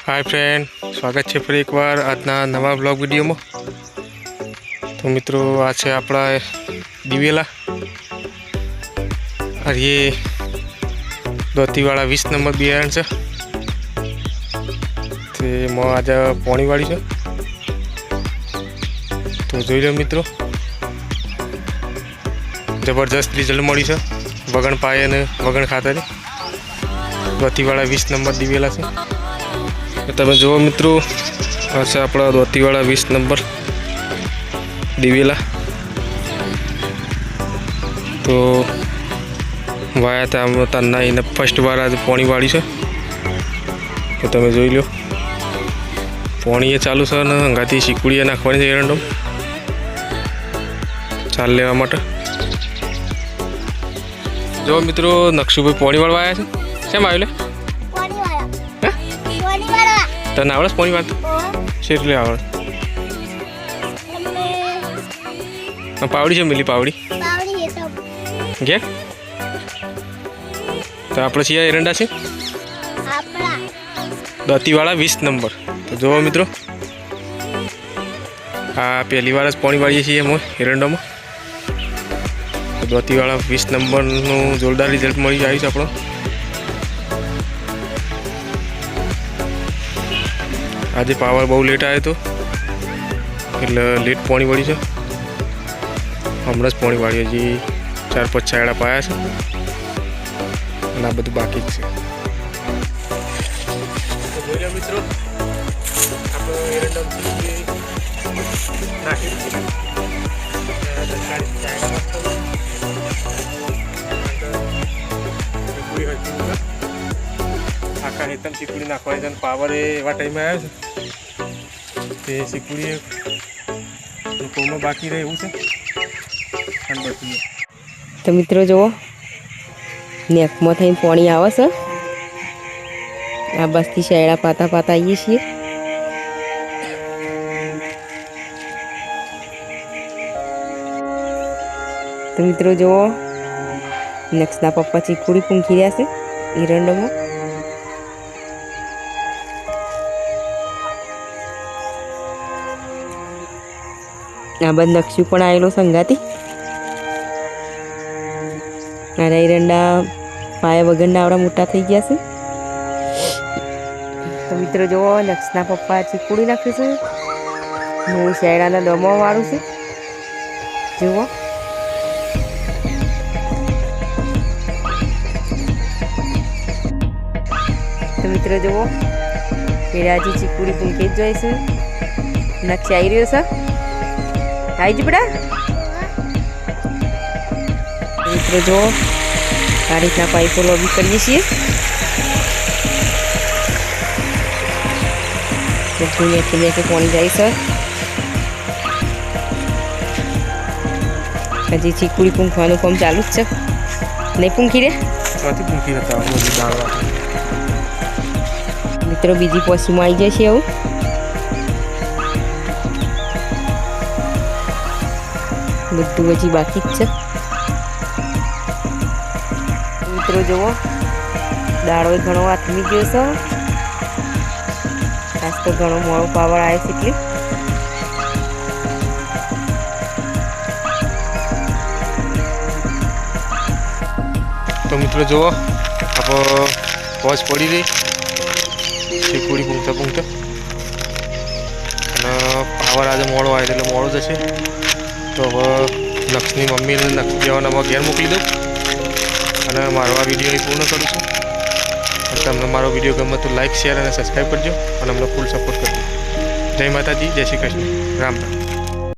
Hi friend, स्वागत है फिर एक बार आजना नवा ब्लॉग वीडियो में। तो मित्रों आज है अपना दिवेला और ये दोतीवाड़ा 20 नंबर बियारण से आज पोणीवाड़ी से। तो જોઈ લો मित्रों जबरदस्त रिजल्ट मळी છે વગણ પાય અને વગણ ખાતર दोतीवाड़ा 20 नंबर दिवेला से। તમે જુઓ मित्रों આ છે આપણા दोतीवाड़ा 20 नंबर दिवेला। तो वाया था तना એને फर्स्ट बार आज पोणी वाड़ी है। तो તમે જોઈ લો पोणी चालू है ने हंगाती शीकुड़ी नाखवानी है एरंडो चाल लेवा माटे। जो मित्रों नक्शुभाई पोणी वाळवा आया छे केम आव्यो ले पोणी वाळवा पोणी वाळवा तने आवड़े पोणी वाळता કેટલી आवड़े पावड़ी छे मिली पावड़ी पावड़ी है तो घे तो आपणे छिया एरंडा छे आपड़ा दोतीवाड़ा 20 नंबर। तो जो मित्रों आ पहली बार पोणी वाळीए छीए हम एरंडो में। तो दोतीवाड़ा 20 नंबर जोरदार रिजल्ट मळी आव्युं छे आपणो। आज पावर बहुत लेट आयो तो એટલે લેટ પોણી વળી છે। હમણાં જ પોણી વાળી હજી 4-5 છાયડા પાયા છે અને આ બધું બાકી જ છે। જોઈ લો મિત્રો આપણો એરંડમ નાખી આખા હેતમ ચીકુડી નાખવાની છે। પાવર એવા ટાઈમે આવ્યો છે તે ચીકુડી કોમાં બાકી રહે એવું છે। तो मित्रों जो नेक में थी पानी आवे छे आ बस थी शेड़ा पाता पाता आईए छीए। तो मित्रों जो नेक्सना पप्पा चीकुड़ी पूंखी रह्या छे एरंडो में। आ बध नक्शू पण आवेलो संगाती अरे एरंडा पाया वगरना आवड़ा मोटा थई गया छे। तो मित्रों जो नक्सना पप्पा चीकुड़ी नाखे छे मूळ शेडाना दमो वाळुं छे जुओ। तो मित्रों जो पेड़ाजी चीकुड़ी पूंखे ज जोई छे नक्शी आई रह्यो छे आई जी बड़ा। मित्रों जो आ रीतना पाइपो लॉबी करीए छीए के पानी जाए छे। हजी चीकुड़ी पूंखवानुं काम चालू ज छे नहीं पूंखी रे मित्रों बीजी पोसीमां आई जशे एवुं। બધું હજી બાકી જ છે। મિત્રો જુઓ દાળો ઘણો આથમી ગયો છે આજ તો ઘણો મોડો પાવર આવે છે એટલે। तो मित्रों जो आप वॉच पड़ी रही चीकुड़ी पूंखता पूंखता पावर आज मोड़ो आए એટલે મોડો જશે। तो હવે નક્ષની મમ્મીને નક્ષ દેવાનામાં ઘેર મોકલી દઉં અને મારો આ વિડીયો અહીં પૂર્ણ કરું છું। તમને મારો વિડીયો ગમે તો લાઇક શેર અને સબસ્ક્રાઈબ કરજો અને અમને ફૂલ સપોર્ટ કરજો। જય માતાજી, જય શ્રી કૃષ્ણ, રામ રામ।